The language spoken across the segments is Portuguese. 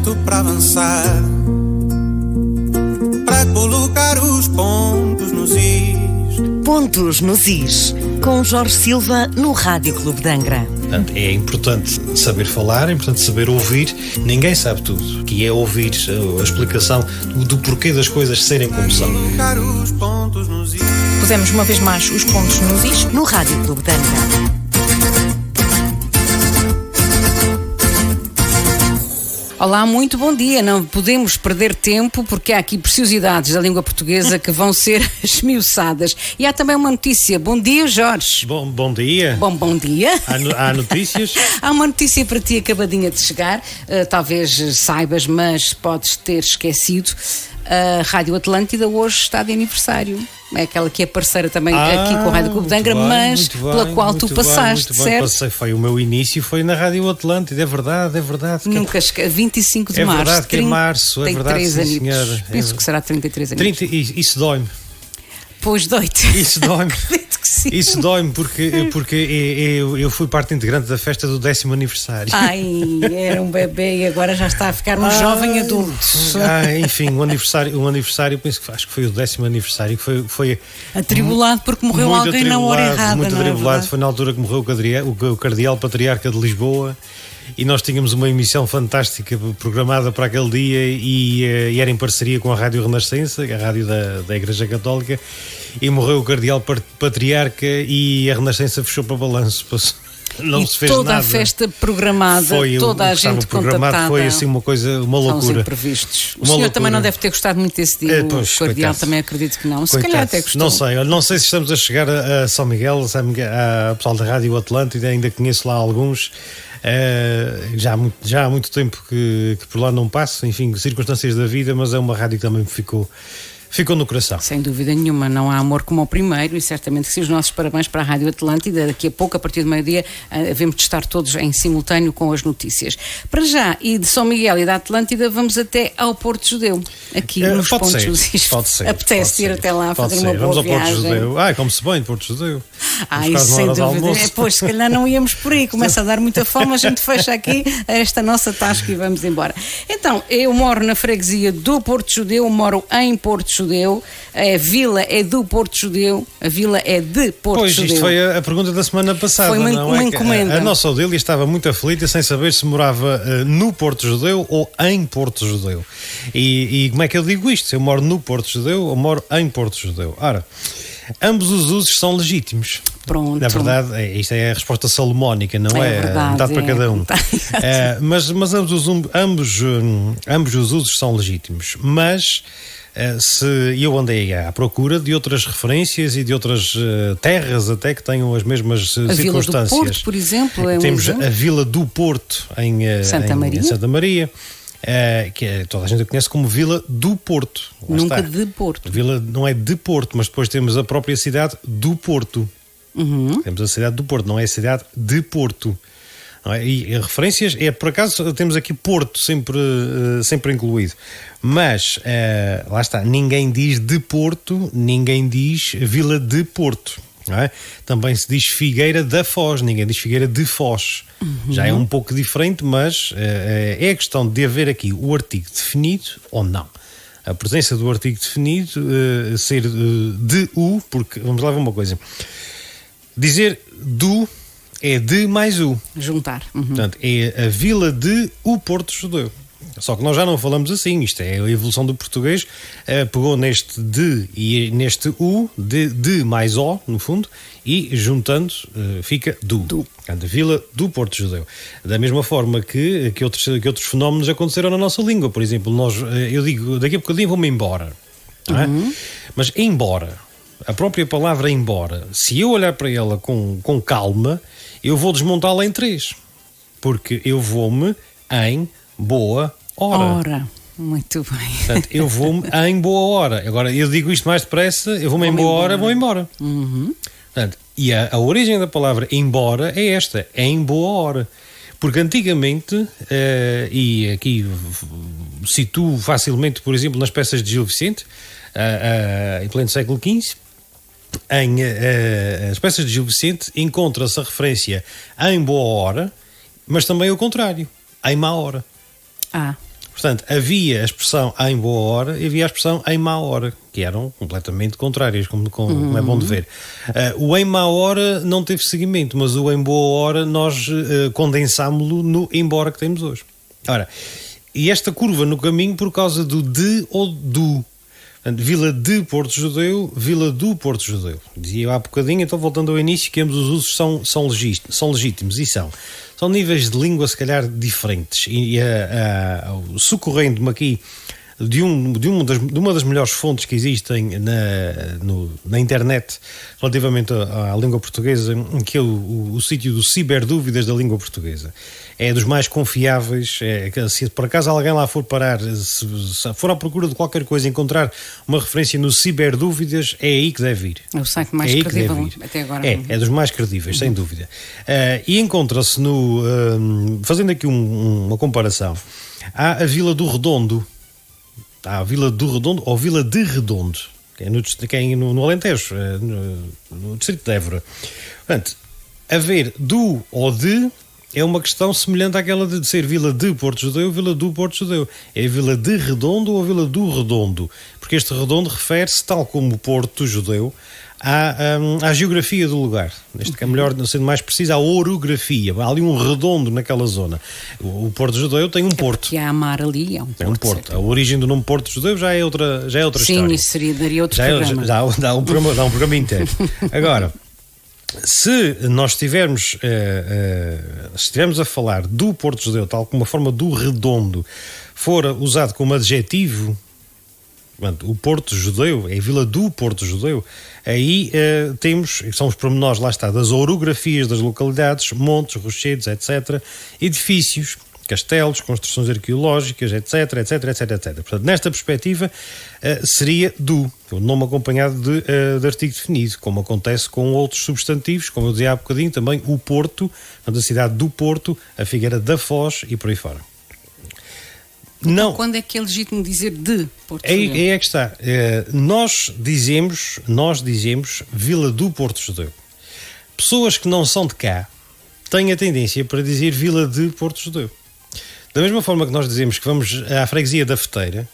projeto para avançar, para colocar os pontos nos is. Pontos nos is, com Jorge Silva no Rádio Clube de Angra. Portanto, é importante saber falar, é importante saber ouvir. Ninguém sabe tudo, que é ouvir a explicação do porquê das coisas serem como são. Colocar os pontos nos is. Pusemos uma vez mais os pontos nos is No Rádio Clube de Angra. Olá, muito bom dia. Não podemos perder tempo porque há aqui preciosidades da língua portuguesa que vão ser esmiuçadas. E há também uma notícia. Bom dia, Jorge. Bom dia. Bom dia. Há notícias? Há uma notícia para ti acabadinha de chegar. Talvez saibas, mas podes ter esquecido. A Rádio Atlântida hoje está de aniversário. É aquela que é parceira também aqui com a Rádio Clube de Angra, mas pela qual tu passaste, certo? Passei, foi o meu início, foi na Rádio Atlântida, é verdade. Nunca esquece, 25 de março. É verdade que é março, é verdade, sim, senhora. Penso que será 33 anos. Isso dói-me. Pois dói-te. Isso dói-me. Acredito que sim. Isso dói-me porque eu fui parte integrante da festa do 10º aniversário. Ai, era um bebê e agora já está a ficar um jovem adulto. Enfim, um aniversário, penso que acho que foi o 10º aniversário, que foi atribulado porque morreu alguém na hora errada. Muito atribulado, foi na altura que morreu o Cardeal Patriarca de Lisboa. E nós tínhamos uma emissão fantástica programada para aquele dia e era em parceria com a Rádio Renascença, a rádio da Igreja Católica, e morreu o Cardeal Patriarca e a Renascença fechou para balanço. Não e se fez toda nada. A festa programada, toda a gente contactada. Foi assim uma loucura. São imprevistos. O senhor também não deve ter gostado muito desse dia. O Cardeal coitado. Também acredito que não. Se calhar até gostou. Não sei se estamos a chegar a São Miguel, a pessoal da Rádio Atlântida, ainda conheço lá alguns. Já há muito tempo que por lá não passo, enfim, circunstâncias da vida, mas é uma rádio que também me ficou no coração. Sem dúvida nenhuma, não há amor como o primeiro e certamente que sim, os nossos parabéns para a Rádio Atlântida. Daqui a pouco, a partir do meio-dia, devemos de estar todos em simultâneo com as notícias. Para já, e de São Miguel e da Atlântida, vamos até ao Porto Judeu. Aqui nos pontos dos Pode ser. Apetece ir até lá fazer uma boa viagem. Vamos ao Porto Judeu. Como se bem, Porto Judeu. Sem dúvida. Pois, se calhar não íamos por aí. Começa a dar muita fome, a gente fecha aqui esta nossa tasca e vamos embora. Então, eu moro na freguesia do Porto Judeu, moro em Porto Judeu. A vila é do Porto Judeu, a vila é de Porto Judeu. Pois, isto foi a pergunta da semana passada. Foi uma encomenda. A nossa Odília estava muito aflita sem saber se morava no Porto Judeu ou em Porto Judeu. E como é que eu digo isto? Se eu moro no Porto Judeu ou moro em Porto Judeu? Ora, ambos os usos são legítimos. Pronto. Na verdade, isto é a resposta salomónica, não é? Verdade, metade para cada um. Mas ambos os usos são legítimos. Mas se eu andei à procura de outras referências e de outras terras até que tenham as mesmas circunstâncias. A Vila do Porto, por exemplo, Temos a Vila do Porto em Santa Maria. Que toda a gente conhece como Vila do Porto. Nunca de Porto. Vila não é de Porto, mas depois temos a própria cidade do Porto. Temos a cidade do Porto, não é a cidade de Porto. Não é? E referências, por acaso temos aqui Porto sempre incluído. Mas, lá está, ninguém diz de Porto, ninguém diz Vila de Porto. Não é? Também se diz Figueira da Foz, ninguém diz Figueira de Foz. Já é um pouco diferente, mas é a questão de haver aqui o artigo definido ou não. A presença do artigo definido ser de u, porque vamos lá ver uma coisa. Dizer do é de mais u. Juntar. Portanto, é a Vila de o Porto Judeu. Só que nós já não falamos assim, isto é a evolução do português, pegou neste de e neste u, de mais o, no fundo, e juntando fica do. Portanto, a Vila do Porto Judeu. Da mesma forma que outros fenómenos aconteceram na nossa língua. Por exemplo, eu digo, daqui a bocadinho vou-me embora. Não é? Mas embora, a própria palavra embora, se eu olhar para ela com calma, eu vou desmontá-la em 3. Porque eu vou-me em boa hora. Muito bem. Portanto, eu vou-me em boa hora. Agora, eu digo isto mais depressa, eu vou-me em boa hora, vou embora. Portanto, e a origem da palavra embora é esta, é em boa hora. Porque antigamente, e aqui situo facilmente, por exemplo, nas peças de Gil Vicente, em pleno século XV, as peças de Gil Vicente encontra-se a referência em boa hora, mas também o contrário, em má hora. Portanto, havia a expressão em boa hora e havia a expressão em má hora, que eram completamente contrárias, como é bom de ver. O em má hora não teve seguimento, mas o em boa hora nós condensámo-lo no embora que temos hoje. Ora, e esta curva no caminho por causa do de ou do. Portanto, Vila de Porto Judeu, Vila do Porto Judeu. Dizia eu há bocadinho, então voltando ao início, que ambos os usos são legítimos e são níveis de língua se calhar diferentes. E socorrendo-me aqui de uma das melhores fontes que existem na internet relativamente à língua portuguesa, que é o sítio do Ciberdúvidas da língua portuguesa. É dos mais confiáveis. Se por acaso alguém lá for parar, se for à procura de qualquer coisa, encontrar uma referência no Ciberdúvidas, é aí que deve ir. É o site mais credível até agora. É dos mais credíveis, sem dúvida. E encontra-se fazendo aqui uma comparação, há a Vila do Redondo. Há a Vila do Redondo ou Vila de Redondo, que é no Alentejo, no distrito de Évora. Portanto, haver do ou de é uma questão semelhante àquela de ser Vila de Porto Judeu ou Vila do Porto Judeu. É Vila de Redondo ou Vila do Redondo, porque este redondo refere-se, tal como o Porto Judeu, à geografia do lugar. Neste que é melhor, sendo mais preciso, à orografia. Há ali um redondo naquela zona. O Porto Judeu tem um porto. Porque há mar ali, é um porto. Porto. A origem do nome Porto Judeu já é outra história. Sim, isso daria outro programa. Dá um programa inteiro. Agora, se nós estivermos a falar do Porto Judeu, tal como a forma do redondo for usado como adjetivo, o Porto Judeu, é a Vila do Porto Judeu, aí são os pormenores, lá está, das orografias das localidades, montes, rochedos, etc., edifícios, castelos, construções arqueológicas, etc. Portanto, nesta perspectiva, seria do, o nome acompanhado de artigo definido, como acontece com outros substantivos, como eu dizia há bocadinho, também o Porto, a cidade do Porto, a Figueira da Foz e por aí fora. Não. Quando é que é legítimo dizer de Porto Judeu? Judeu? É que está. Nós dizemos Vila do Porto Judeu. Pessoas que não são de cá têm a tendência para dizer Vila de Porto Judeu. Da mesma forma que nós dizemos que vamos à freguesia da Feteira,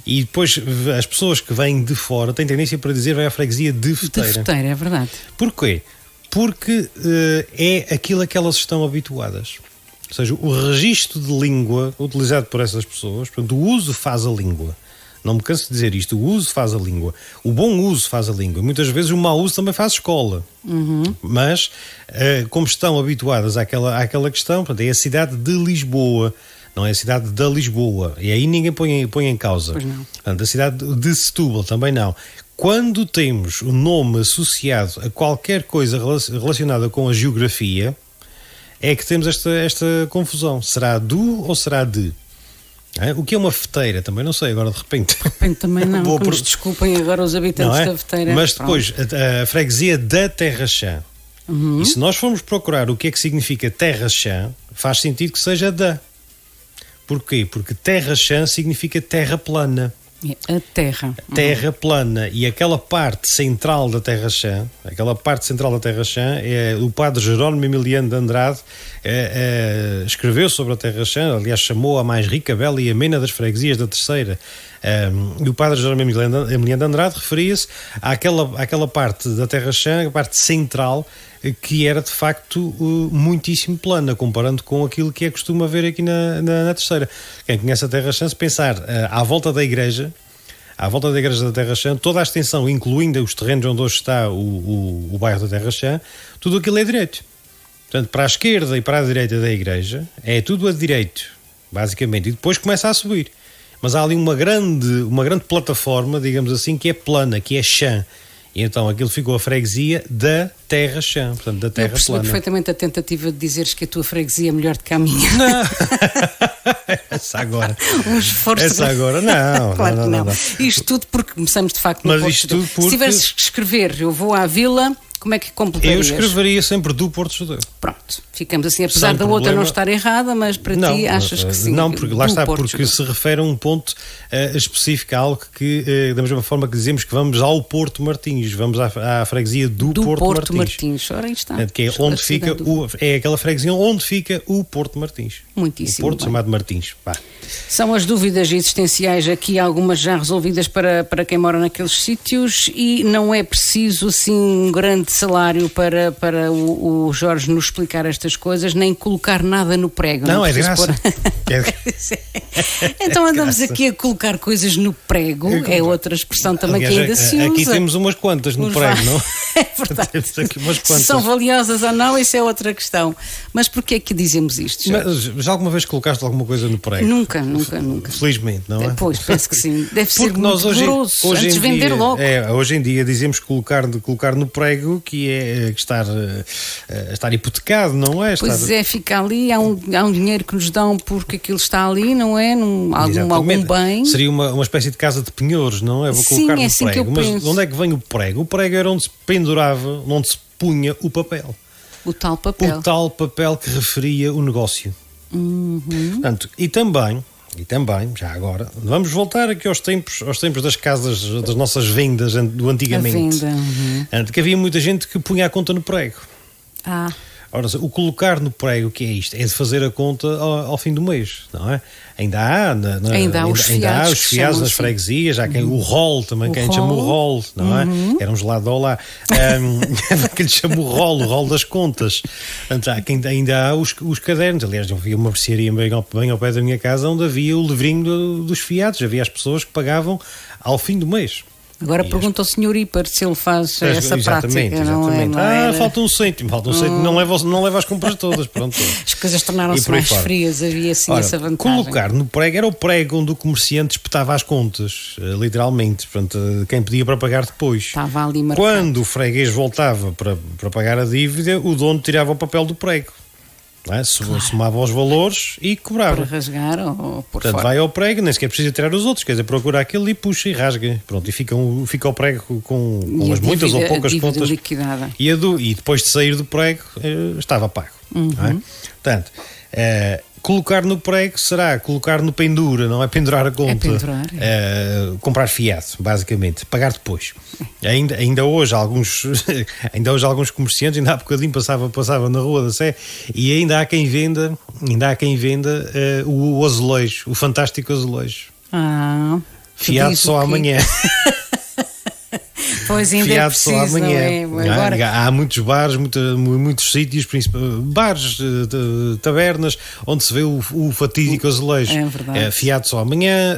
e depois as pessoas que vêm de fora têm tendência para dizer vai à freguesia de Feteira. De Feteira, é verdade. Porquê? Porque é aquilo a que elas estão habituadas. Ou seja, o registro de língua utilizado por essas pessoas, portanto, o uso faz a língua. Não me canso de dizer isto, o uso faz a língua. O bom uso faz a língua. Muitas vezes o mau uso também faz escola. Mas, como estão habituadas àquela questão, portanto, é a cidade de Lisboa, não é a cidade da Lisboa. E aí ninguém põe em causa. Pois não. Portanto, a cidade de Setúbal também não. Quando temos o nome associado a qualquer coisa relacionada com a geografia, é que temos esta confusão. Será do ou será de? O que é uma feteira? Também não sei, agora de repente. De repente também não. Nos desculpem agora os habitantes da feteira. Mas depois, a freguesia da Terra Chã. E se nós formos procurar o que é que significa Terra Chã, faz sentido que seja da. Porquê? Porque Terra Chã significa terra plana. A terra. Terra plana. E aquela parte central da Terra Chã, é o padre Jerónimo Emiliano de Andrade, escreveu sobre a Terra Chã, aliás chamou a mais rica, bela e amena das freguesias da Terceira. E o padre Jerónimo Emiliano de Andrade referia-se àquela parte da Terra Chã, a parte central, que era de facto muitíssimo plana, comparando com aquilo que é costume haver aqui na Terceira. Quem conhece a Terra Chã, se pensar à volta da igreja da Terra Chã, toda a extensão, incluindo os terrenos onde hoje está o bairro da Terra Chã, tudo aquilo é direito. Portanto, para a esquerda e para a direita da igreja, é tudo a direito, basicamente, e depois começa a subir. Mas há ali uma grande plataforma, digamos assim, que é plana, que é chã. E então aquilo ficou a freguesia da Terra Chã, portanto, da terra plana. Eu percebi perfeitamente a tentativa de dizeres que a tua freguesia é melhor do que a minha. Não. Essa agora. Um esforço. Essa agora, não. Claro que não. Isto tudo porque começamos de facto no Mas isto tudo porque... Se tivesse que escrever, eu vou à vila Como é que completarias? Eu escreveria sempre do Porto Judeu. Pronto, ficamos assim, apesar da outra não estar errada, mas para ti achas que sim? Não, porque lá está, Porto porque Judeu. se refere a um ponto específico, a algo que, da mesma forma que dizemos que vamos ao Porto Martins, vamos à freguesia do Porto Martins. Ora, aí está. Que é onde fica é aquela freguesia onde fica o Porto Martins. Muitíssimo o Porto bem. chamado Martins. Pá. São as dúvidas existenciais aqui, algumas já resolvidas para quem mora naqueles sítios, e não é preciso assim um grande salário para o Jorge nos explicar estas coisas, nem colocar nada no prego. Não é de preciso graça. Então andamos aqui a colocar coisas no prego, é outra expressão também. Aliás, que ainda se usa. Aqui temos umas quantas no prego, não? É verdade. Temos aqui umas quantas. Se são valiosas ou não, isso é outra questão. Mas porquê é que dizemos isto? Mas já alguma vez colocaste alguma coisa no prego? Nunca. Felizmente, não é? Pois, penso que sim. Deve ser porque muito nós hoje antes de vender logo. Hoje em dia dizemos colocar no prego, que é estar hipotecado, não é? Pois fica ali, há um dinheiro que nos dão porque aquilo está ali, não é? Algum bem. Seria uma espécie de casa de penhores, não é? Vou colocar no assim prego. Que eu Mas penso. de onde é que vem o prego? O prego era onde se pendurava, onde se punha o papel. O tal papel. O tal papel que referia o negócio. Portanto, e também, já agora, vamos voltar aqui aos tempos das casas, das nossas vendas do antigamente. Antes que havia muita gente que punha a conta no prego. Ora, o colocar no prego, que é isto? É de fazer a conta ao fim do mês, não é? Ainda há os fiados nas freguesias, já quem o rol também, quem chama o rol, não é? Era um gelado lá. Que lhe chama o rol das contas. Portanto, ainda há os cadernos. Aliás, eu vi uma mercearia bem ao pé da minha casa onde havia o livrinho dos fiados. Havia as pessoas que pagavam ao fim do mês. Agora pergunta ao Sr. Hiper se ele faz essa prática. Exatamente. Falta um cêntimo, não leva as compras todas. Pronto. As coisas tornaram-se mais frias, havia assim essa vantagem. Colocar no prego era o prego onde o comerciante espetava as contas, literalmente. Portanto, quem pedia para pagar depois. Estava ali marcado. Quando o freguês voltava para pagar a dívida, o dono tirava o papel do prego. Somava os valores e cobrava. Para rasgar ou por Portanto, fora. vai ao prego, nem sequer precisa tirar os outros, quer dizer, procura aquele e puxa e rasga. Pronto, e fica o prego com as muitas ou poucas contas. Liquidada. E depois de sair do prego, estava pago. Não é? Portanto, colocar no prego será colocar no pendura, não é pendurar a conta. É pendurar. Comprar fiado, basicamente. Pagar depois. Ainda hoje alguns comerciantes, ainda há bocadinho passava na Rua da Sé, e ainda há quem venda o azulejo, o fantástico azulejo. Fiado só amanhã. Pois ainda fiado é preciso, só amanhã. não é? Agora... Há muitos bares, muitos sítios, bares, tabernas, onde se vê o fatídico azulejo. É verdade. Fiado só amanhã.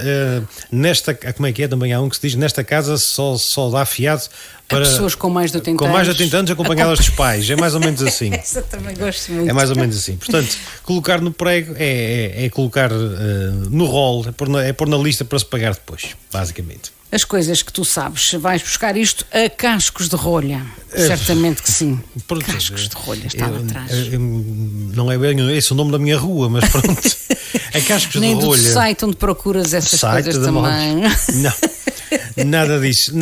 Como é que é? Também há um que se diz: nesta casa só dá fiado para pessoas com mais de 80 anos. Com mais de 80 anos acompanhadas dos pais. É mais ou menos assim. Essa também gosto muito. É mais ou menos assim. Portanto, colocar no prego é colocar no rol, é pôr na lista para se pagar depois, basicamente. As coisas que tu sabes, vais buscar isto a cascos de rolha. Certamente que sim. Cascos de rolha, está lá atrás. Não é bem esse o nome da minha rua, mas pronto. A cascos Nem de rolha. Nem do site onde procuras essas coisas também. Não. Nada disso.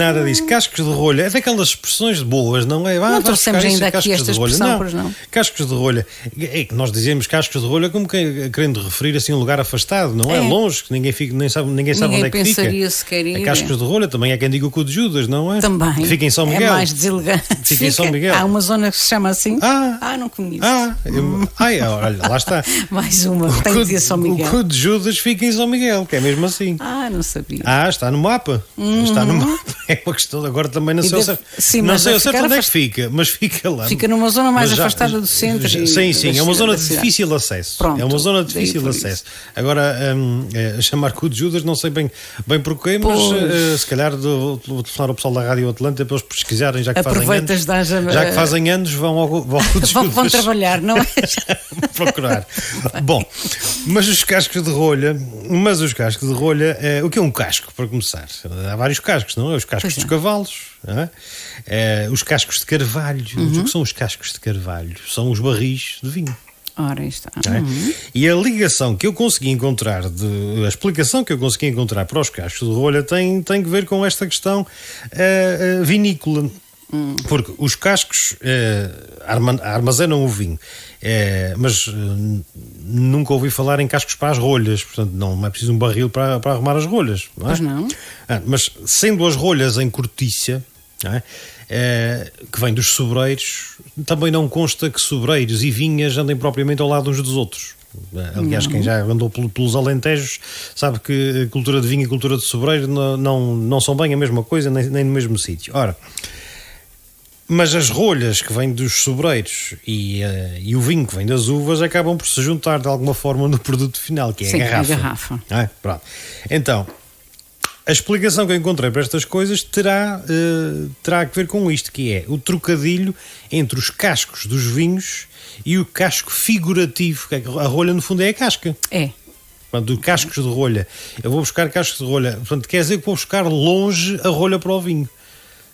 Cascos de rolha é daquelas expressões boas, não é? Não trouxemos ainda aqui esta expressão, pois não? Cascos de rolha. É que nós dizemos cascos de rolha como querendo referir assim um lugar afastado, não é? Longe, que ninguém sabe onde é que fica. Ninguém pensaria sequer ir. Cascos de rolha também é quem diga o cu de Judas, não é? Também. Fica em São Miguel. É mais deselegante. Fica em São Miguel. Há uma zona que se chama assim. Não conheço. Olha, lá está. Mais uma, tem que dizer São Miguel. O cu de Judas fica em São Miguel, que é mesmo assim. Não sabia. Está no mapa. Está no mapa. É uma questão, agora também não sei o certo. Não sei o certo onde é que fica, mas fica lá. Fica numa zona mais afastada do centro. Sim, é uma zona de difícil acesso. Pronto, é uma zona de difícil acesso. Agora, chamar cu de Judas, não sei bem porquê, mas se calhar vou telefonar ao pessoal da Rádio Atlântica para eles pesquisarem, já que fazem anos, vão ao cu de Judas. Vão trabalhar, não é? Procurar. Bom, mas os cascos de rolha, o que é um casco, para começar? Há vários cascos, não é? Os cascos dos cavalos, não é? Os cascos de carvalho. O que são os cascos de carvalho? São os barris de vinho. Ora, está. E a ligação que eu consegui encontrar, a explicação que eu consegui encontrar para os cascos de rolha tem que ver com esta questão vinícola. Porque os cascos armazenam o vinho, mas nunca ouvi falar em cascos para as rolhas, portanto não é preciso um barril para arrumar as rolhas. Não é? Pois não. Mas sendo as rolhas em cortiça, não é? Que vem dos sobreiros, também não consta que sobreiros e vinhas andem propriamente ao lado uns dos outros. Aliás, quem já andou pelos Alentejos sabe que a cultura de vinho e a cultura de sobreiro não são bem a mesma coisa, nem no mesmo sítio. Ora, mas as rolhas que vêm dos sobreiros e o vinho que vem das uvas acabam por se juntar de alguma forma no produto final, que é a garrafa. Pronto. Então, a explicação que eu encontrei para estas coisas terá a ver com isto, que é o trocadilho entre os cascos dos vinhos e o casco figurativo. A rolha, no fundo, é a casca. É. Portanto, cascos de rolha. Eu vou buscar cascos de rolha. Portanto, quer dizer que vou buscar longe a rolha para o vinho.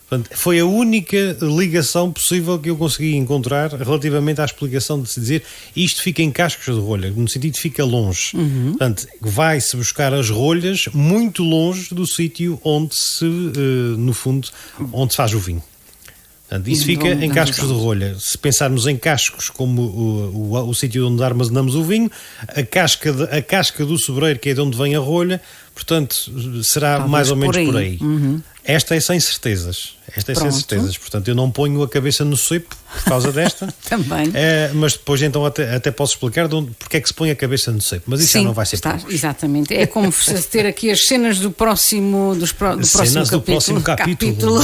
Portanto, foi a única ligação possível que eu consegui encontrar relativamente à explicação de se dizer isto fica em cascos de rolha, no sentido de fica longe. Portanto, vai-se buscar as rolhas muito longe do sítio onde se, no fundo, onde se faz o vinho. Portanto, isso fica em cascos de rolha. Se pensarmos em cascos como o sítio onde armazenamos o vinho, a casca do sobreiro, que é de onde vem a rolha, portanto, será talvez mais ou menos por aí. Esta é sem certezas. Portanto, eu não ponho a cabeça no cepo por causa desta. Também. Mas depois então até posso explicar porque é que se põe a cabeça no cepo. Mas isso já não vai ser por hoje. Exatamente. É como ter aqui as cenas do próximo capítulo.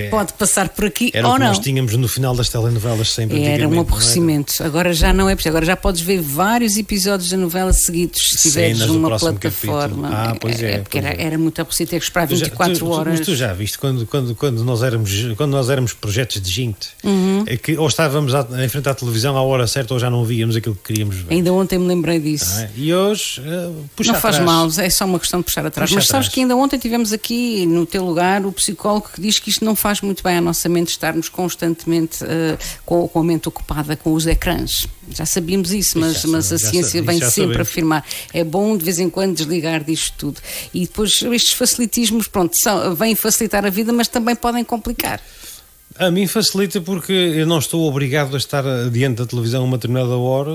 Pode passar por aqui era ou o que não. Nós tínhamos no final das telenovelas sempre. Era um aborrecimento. Agora já não é preciso. Agora já podes ver vários episódios da novela seguidos se tiveres uma plataforma. Pois é. Porque era muito aborrecido ter que esperar 24 horas. Mas tu já viste quando nós éramos projetos de gente, que ou estávamos em frente à televisão à hora certa ou já não víamos aquilo que queríamos ver. Ainda ontem me lembrei disso. E hoje puxa não atrás. Faz mal, é só uma questão de puxar atrás. Mas sabes que ainda ontem tivemos aqui no teu lugar o psicólogo que diz que isto não faz muito bem à nossa mente estarmos constantemente com a mente ocupada com os ecrãs. Já sabíamos isso, mas a ciência vem sempre afirmar. É bom de vez em quando desligar disto tudo. E depois estes facilitismos, vêm facilitar a vida, mas também podem complicar. A mim facilita porque eu não estou obrigado a estar diante da televisão a uma determinada hora.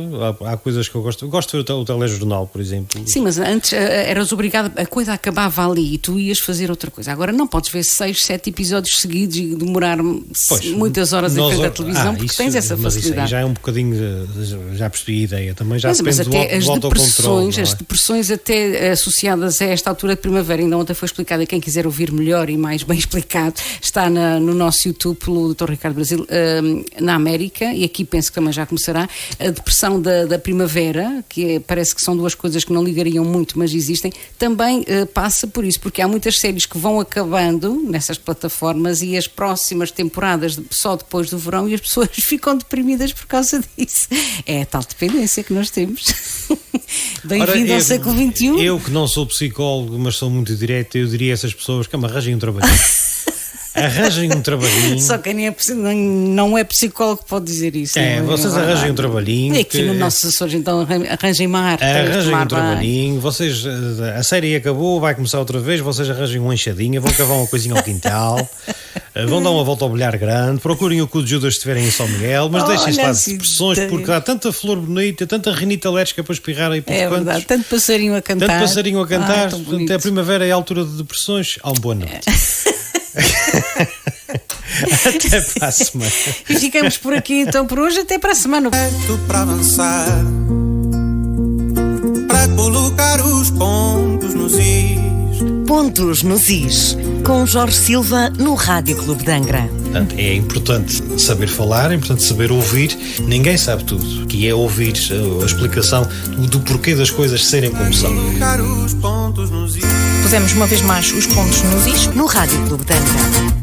Há coisas que eu gosto. Eu gosto de ver o telejornal, por exemplo. Sim, mas antes eras obrigado, a coisa acabava ali e tu ias fazer outra coisa. Agora não podes ver 6, 7 episódios seguidos e demorar muitas horas em frente à televisão porque tens essa facilidade. Mas isso já é um bocadinho, já percebi a ideia. Também já depende mas do autocontrole. As depressões até associadas a esta altura de primavera, ainda ontem foi explicado, e quem quiser ouvir melhor e mais bem explicado, está no nosso YouTube pelo Dr. Ricardo Brasil, na América, e aqui penso que também já começará, a depressão da primavera, que parece que são duas coisas que não ligariam muito, mas existem, também passa por isso, porque há muitas séries que vão acabando nessas plataformas e as próximas temporadas só depois do verão e as pessoas ficam deprimidas por causa disso. É a tal dependência que nós temos. Bem-vindo ao século XXI. Eu que não sou psicólogo, mas sou muito direto, eu diria a essas pessoas que me arranjem um trabalhinho. Arranjem um trabalhinho. Só quem não é psicólogo pode dizer isso. Vocês arranjem um trabalhinho. E aqui no nosso Açores, então arranjem mar. Arranjem um trabalhinho. Vocês, a série acabou, vai começar outra vez. Vocês arranjem uma enxadinha, vão cavar uma coisinha ao quintal, vão dar uma volta ao bilhar grande, procurem o cu de Judas se estiverem em São Miguel, mas deixem-se lá de depressões, porque há tanta flor bonita, tanta rinite alérgica para espirrar aí por cantos. Verdade, tanto passarinho a cantar. Até a primavera é a altura de depressões. Uma boa noite. Até para a semana. E ficamos por aqui então por hoje, até para a semana. Para avançar, para colocar os pontos nos is. Pontos nos is, com Jorge Silva no Rádio Clube de Angra. Portanto, é importante saber falar, é importante saber ouvir. Ninguém sabe tudo, que é ouvir a explicação do porquê das coisas serem como são. Colocar os pontos nos is. Pusemos uma vez mais os pontos nos is No Rádio Clube de Angra.